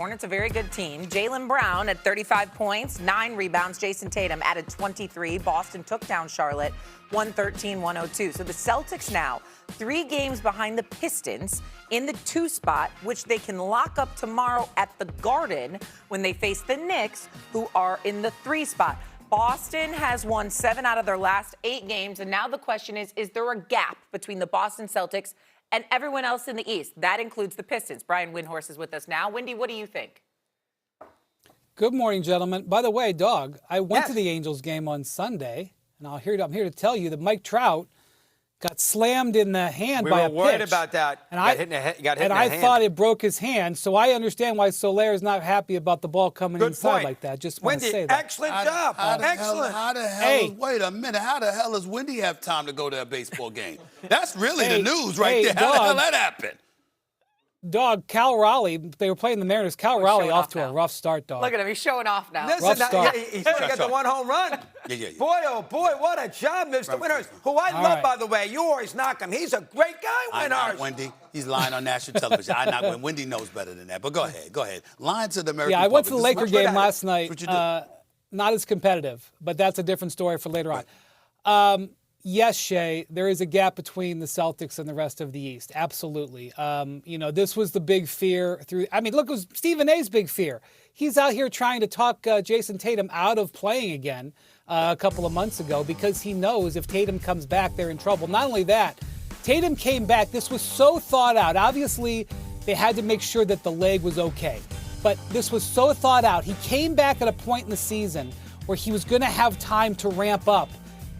Hornets a very good team. Jaylen Brown at 35 points, 9 rebounds. Jason Tatum added 23. Boston took down Charlotte 113-102. So the Celtics now 3 games behind the Pistons in the 2 spot, which they can lock up tomorrow at the Garden when they face the Knicks, who are in the 3 spot. Boston has won 7 out of their last 8 games, and now the question is there a gap between the Boston Celtics and everyone else in the East? That includes the Pistons. Brian Windhorst is with us now. Wendy, what do you think? Good morning, gentlemen. By the way, Dog, I went to the Angels game on Sunday, and I'm here to tell you that Mike Trout got slammed in the hand by a pitch. We were worried about that. And I thought it broke his hand, so I understand why Soler is not happy about the ball coming inside like that. Just want to say that. Excellent job. Excellent. How the hell wait a minute. How the hell does Wendy have time to go to a baseball game? That's really the news right there. How the hell that happened? Dog, Cal Raleigh, they were playing the Mariners. Cal Raleigh off to a rough start, Dog. Look at him. He's showing off now. Listen, he's going to get the 1 home run. Yeah. Boy, oh, boy, what a job, Mr. Windhorst, who I love, by the way. You always knock him. He's a great guy, Windhorst. Wendy, he's lying on national television. Wendy knows better than that. But go ahead. Lying to the American public. I went to the Laker game last night. Not as competitive, but that's a different story for later on. Yes, Shay, there is a gap between the Celtics and the rest of the East. Absolutely. This was the big fear look, it was Stephen A's big fear. He's out here trying to talk Jason Tatum out of playing again a couple of months ago because he knows if Tatum comes back, they're in trouble. Not only that, Tatum came back. This was so thought out. Obviously, they had to make sure that the leg was okay. But this was so thought out. He came back at a point in the season where he was going to have time to ramp up.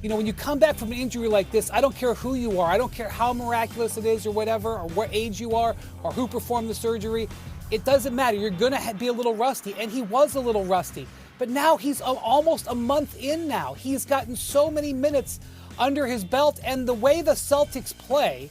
When you come back from an injury like this, I don't care who you are. I don't care how miraculous it is or whatever, or what age you are, or who performed the surgery. It doesn't matter. You're going to be a little rusty, and he was a little rusty. But now he's almost a month in now. He's gotten so many minutes under his belt, and the way the Celtics play,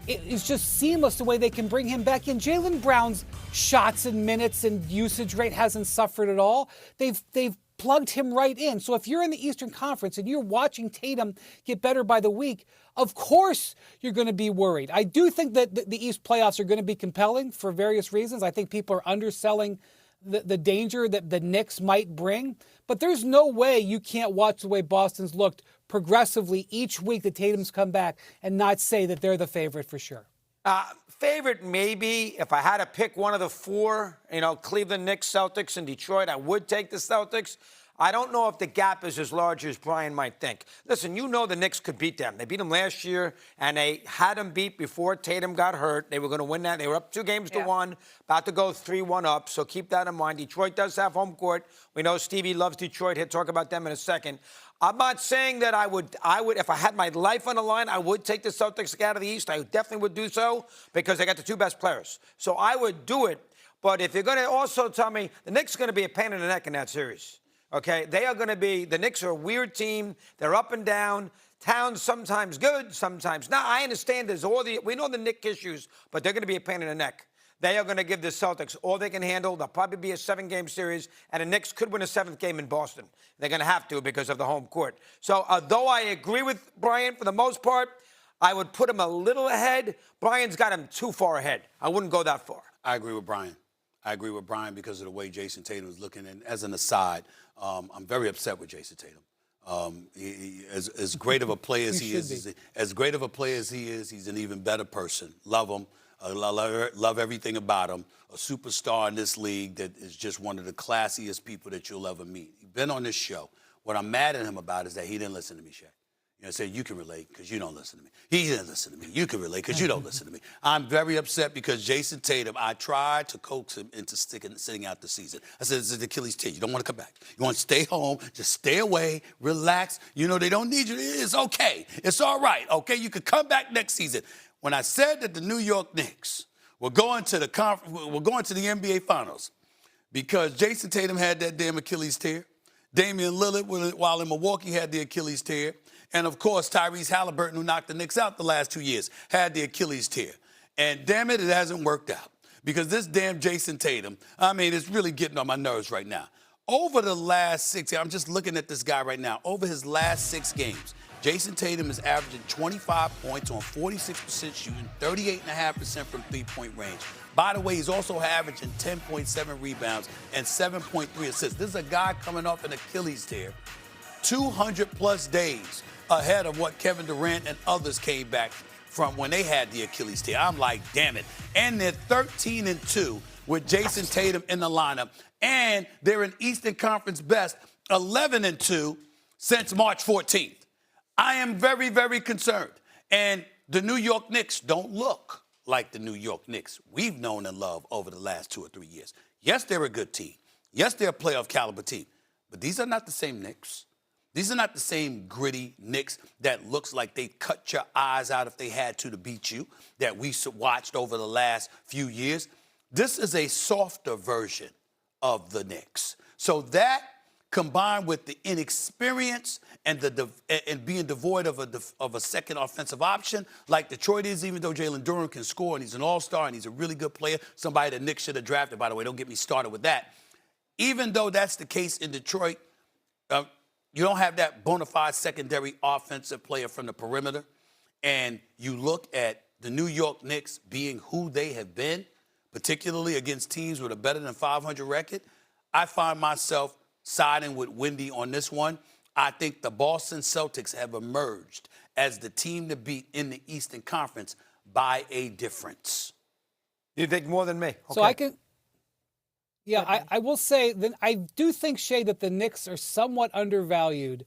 it is just seamless the way they can bring him back in. Jaylen Brown's shots and minutes and usage rate hasn't suffered at all. They've plugged him right in. So if you're in the Eastern Conference and you're watching Tatum get better by the week, of course you're going to be worried. I do think that the East playoffs are going to be compelling for various reasons. I think people are underselling the danger that the Knicks might bring. But there's no way you can't watch the way Boston's looked progressively each week that Tatum's come back and not say that they're the favorite for sure. Favorite, maybe. If I had to pick one of the 4, Cleveland, Knicks, Celtics, and Detroit, I would take the Celtics. I don't know if the gap is as large as Brian might think. Listen, the Knicks could beat them. They beat them last year, and they had them beat before Tatum got hurt. They were going to win that. They were up 2-1, about to go 3-1 up, so keep that in mind. Detroit does have home court. We know Stevie loves Detroit. He'll talk about them in a second. I'm not saying that I would, if I had my life on the line, I would take the Celtics out of the East. I definitely would do so because they got the 2 best players. So I would do it. But if you're going to also tell me the Knicks are going to be a pain in the neck in that series, okay? The Knicks are a weird team. They're up and down. Towns sometimes good, sometimes not. I understand we know the Knicks issues, but they're going to be a pain in the neck. They are going to give the Celtics all they can handle. They'll probably be a 7-game series, and the Knicks could win a 7th game in Boston. They're going to have to because of the home court. So though I agree with Brian for the most part, I would put him a little ahead. Brian's got him too far ahead. I wouldn't go that far. I agree with Brian. Because of the way Jason Tatum is looking. And as an aside, I'm very upset with Jason Tatum. As great of a player as he is, he's an even better person. Love him. Love everything about him. A superstar in this league that is just one of the classiest people that you'll ever meet. He's been on this show. What I'm mad at him about is that he didn't listen to me, Shaq. Say you can relate because you don't listen to me. He didn't listen to me. You can relate because you don't listen to me. I'm very upset because Jason Tatum, I tried to coax him into sitting out the season. I said, it's an Achilles tear. You don't want to come back. You want to stay home. Just stay away. Relax. They don't need you. It's okay. It's all right. Okay, you could come back next season. When I said that the New York Knicks were going to the NBA Finals because Jason Tatum had that damn Achilles tear, Damian Lillard, while in Milwaukee, had the Achilles tear, and of course Tyrese Halliburton, who knocked the Knicks out the last 2 years, had the Achilles tear. And damn it hasn't worked out because this damn Jason Tatum, it's really getting on my nerves right now. Over the last 6, I'm just looking at this guy right now. Over his last 6 games, Jason Tatum is averaging 25 points on 46% shooting, 38.5% from three-point range. By the way, he's also averaging 10.7 rebounds and 7.3 assists. This is a guy coming off an Achilles tear, 200-plus days ahead of what Kevin Durant and others came back from when they had the Achilles tear. I'm like, damn it. And they're 13-2 with Jason Tatum in the lineup. And they're an Eastern Conference best 11-2 since March 14th. I am very, very concerned. And the New York Knicks don't look like the New York Knicks we've known and loved over the last 2 or 3 years. Yes, they're a good team. Yes, they're a playoff caliber team. But these are not the same Knicks. These are not the same gritty Knicks that looks like they'd cut your eyes out if they had to beat you that we watched over the last few years. This is a softer version of the Knicks. So that combined with the inexperience and being devoid of a second offensive option like Detroit is, even though Jalen Durham can score and he's an all-star and he's a really good player, somebody that Knicks should have drafted, by the way, don't get me started with that. Even though that's the case in Detroit, you don't have that bona fide secondary offensive player from the perimeter, and you look at the New York Knicks being who they have been, particularly against teams with a better than 500 record, I find myself siding with Wendy on this one. I think the Boston Celtics have emerged as the team to beat in the Eastern Conference by a difference. You think more than me? Okay. So I can... Yeah, I will say that I do think, Shay, that the Knicks are somewhat undervalued.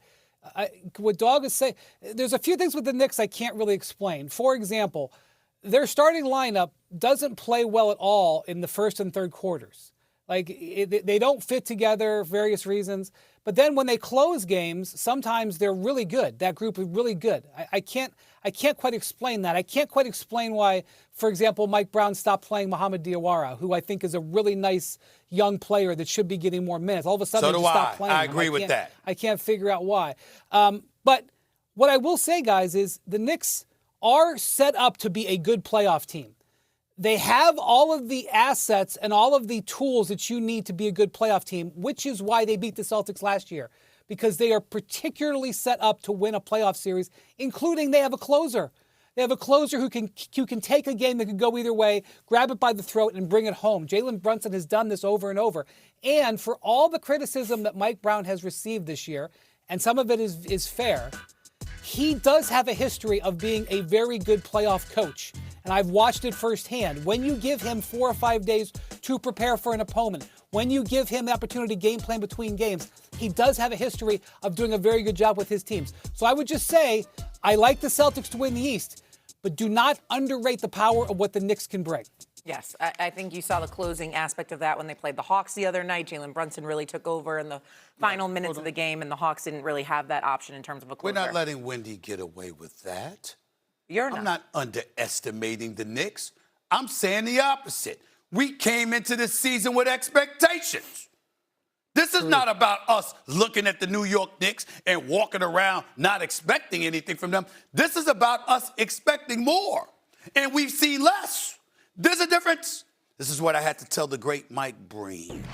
What Dog is saying, there's a few things with the Knicks I can't really explain. For example, their starting lineup doesn't play well at all in the first and third quarters. Like, they don't fit together for various reasons. But then when they close games, sometimes they're really good. That group is really good. I can't quite explain that. I can't quite explain why, for example, Mike Brown stopped playing Mohamed Diawara, who I think is a really nice young player that should be getting more minutes. All of a sudden, they just stopped playing him. I agree with that. I can't figure out why. But what I will say, guys, is the Knicks are set up to be a good playoff team. They have all of the assets and all of the tools that you need to be a good playoff team, which is why they beat the Celtics last year, because they are particularly set up to win a playoff series, including they have a closer. They have a closer who can take a game that could go either way, grab it by the throat, and bring it home. Jalen Brunson has done this over and over. And for all the criticism that Mike Brown has received this year, and some of it is fair, he does have a history of being a very good playoff coach. And I've watched it firsthand. When you give him 4 or 5 days to prepare for an opponent, when you give him the opportunity to game plan between games, he does have a history of doing a very good job with his teams. So I would just say, I like the Celtics to win the East, but do not underrate the power of what the Knicks can bring. Yes, I think you saw the closing aspect of that when they played the Hawks the other night. Jalen Brunson really took over in the final minutes of the game, and the Hawks didn't really have that option in terms of a closer. We're not letting Wendy get away with that. You're not. I'm not underestimating the Knicks. I'm saying the opposite. We came into this season with expectations. This is not about us looking at the New York Knicks and walking around not expecting anything from them. This is about us expecting more, and we've seen less. There's a difference. This is what I had to tell the great Mike Breen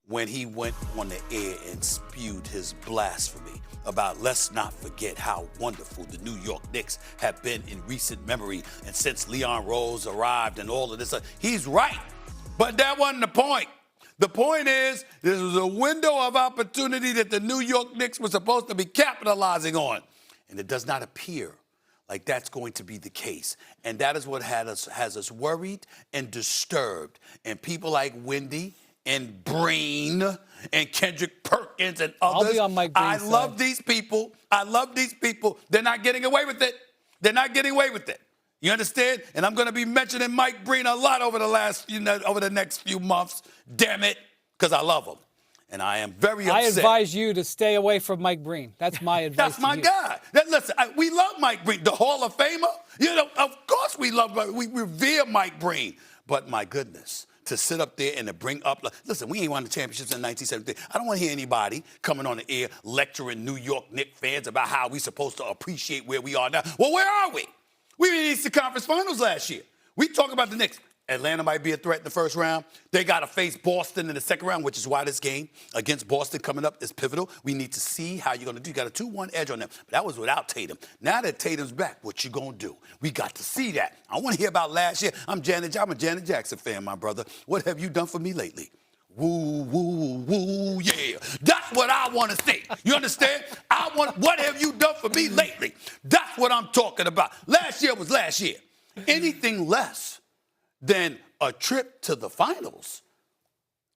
when he went on the air and spewed his blasphemy about let's not forget how wonderful the New York Knicks have been in recent memory and since Leon Rose arrived and all of this. He's right, but that wasn't the point. The point is this was a window of opportunity that the New York Knicks were supposed to be capitalizing on, and it does not appear like that's going to be the case. And that is what has us worried and disturbed. And people like Wendy and Breen and Kendrick Perkins and others. I'll be on Mike Breen's side. love these people. I love these people. They're not getting away with it. They're not getting away with it. You understand? And I'm going to be mentioning Mike Breen a lot over the next few months. Damn it, because I love him. And I am very upset. I advise you to stay away from Mike Breen. That's my advice. That's my guy. Listen, we love Mike Breen, the Hall of Famer. You know, of course we love, we revere Mike Breen. But my goodness, to sit up there and to bring up, listen, we ain't won the championships in 1973. I don't want to hear anybody coming on the air lecturing New York Knicks fans about how we're supposed to appreciate where we are now. Well, where are we? We were in the Eastern Conference Finals last year. We talk about the Knicks. Atlanta might be a threat in the first round. They got to face Boston in the second round, which is why this game against Boston coming up is pivotal. We need to see how you're going to do. You got a 2-1 edge on them. But that was without Tatum. Now that Tatum's back, what you going to do? We got to see that. I want to hear about last year. I'm a Janet Jackson fan, my brother. What have you done for me lately? Woo, woo, woo, yeah. That's what I want to see. You understand? What have you done for me lately? That's what I'm talking about. Last year was last year. Anything less than a trip to the finals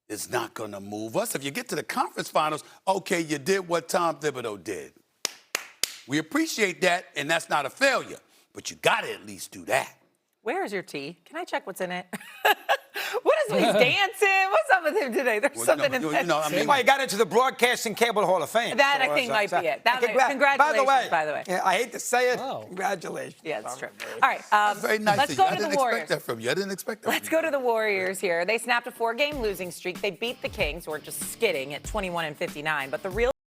is not going to move us. If you get to the conference finals, okay, you did what Tom Thibodeau did. We appreciate that, and that's not a failure. But you got to at least do that. Where is your tea? Can I check what's in it? What is he's dancing? What's up with him today? There's something in there. That's why he got into the Broadcasting Cable Hall of Fame. That, I think, might be it. Congratulations, by the way. Yeah, I hate to say it. Wow. Congratulations. Yeah, that's true. All right. Very nice. Let's go to the Warriors. I didn't expect that from you. I didn't expect that. Let's go to the Warriors here. They snapped a 4-game losing streak. They beat the Kings, who are just skidding at 21-59. But the real